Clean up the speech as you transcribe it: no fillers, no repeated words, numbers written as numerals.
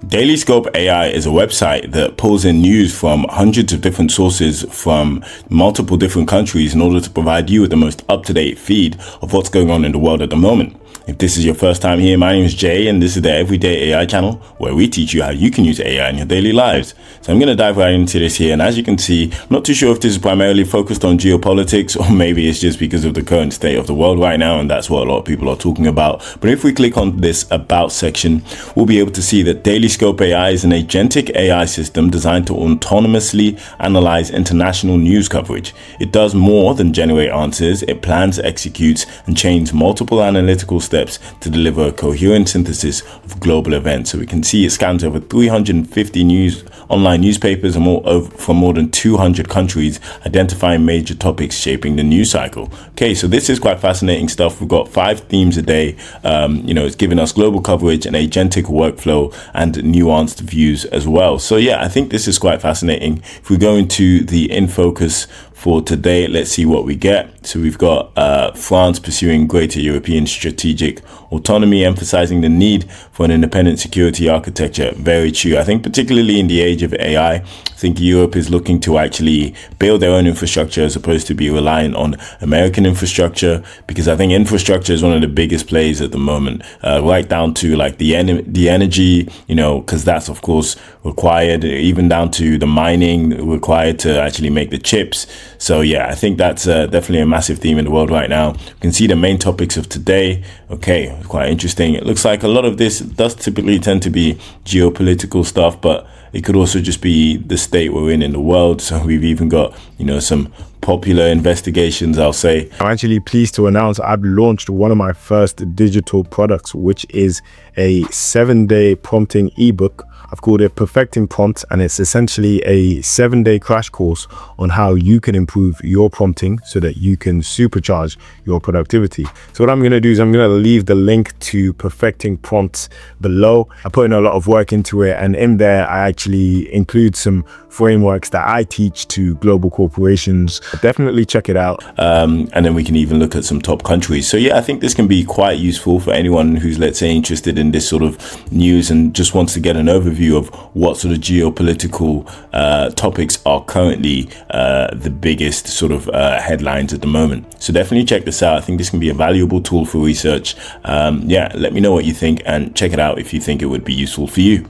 Daily Scope AI is a website that pulls in news from hundreds of different sources from multiple different countries in order to provide you with the most up-to-date feed of what's going on in the world at the moment. If this is your first time here, my name is Jay, and this is the Everyday AI channel where we teach you how you can use AI in your daily lives. So I'm going to dive right into this here, and as you can see, I'm not too sure if this is primarily focused on geopolitics, or maybe it's just because of the current state of the world right now, and that's what a lot of people are talking about. But if we click on this About section, we'll be able to see that Daily Scope AI is an agentic AI system designed to autonomously analyze international news coverage. It does more than generate answers. It plans, executes, and chains multiple analytical steps to deliver a coherent synthesis of global events. So we can see it scans over 350 online newspapers from more than 200 countries, identifying major topics shaping the news cycle. Okay, so this is quite fascinating stuff. We've got 5 themes a day. It's giving us global coverage, an agentic workflow, and nuanced views as well. So yeah, I think this is quite fascinating. If we go into the in focus for today, let's see what we get. So we've got France pursuing greater European strategic autonomy, emphasizing the need for an independent security architecture. Very true. I think particularly in the age of AI, I think Europe is looking to actually build their own infrastructure as opposed to be reliant on American infrastructure, because I think infrastructure is one of the biggest plays at the moment, right down to like the energy, because that's of course required, even down to the mining required to actually make the chips. So yeah, I think that's definitely a massive theme in the world right now. You can see the main topics of today. Okay, quite interesting. It looks like a lot of this does typically tend to be geopolitical stuff, but it could also just be the state we're in the world. So we've even got, some popular investigations, I'll say. I'm actually pleased to announce I've launched one of my first digital products, which is a 7-day prompting ebook. I've called it Perfecting Prompts, and it's essentially a 7-day crash course on how you can improve your prompting so that you can supercharge your productivity. So what I'm going to do is I'm going to leave the link to Perfecting Prompts below. I put in a lot of work into it, and in there I actually include some frameworks that I teach to global corporations. Definitely check it out. And then we can even look at some top countries. So yeah, I think this can be quite useful for anyone who's, let's say, interested in this sort of news and just wants to get an overview of what sort of geopolitical topics are currently the biggest sort of headlines at the moment. So definitely check this out. I think this can be a valuable tool for research. Let me know what you think and check it out if you think it would be useful for you.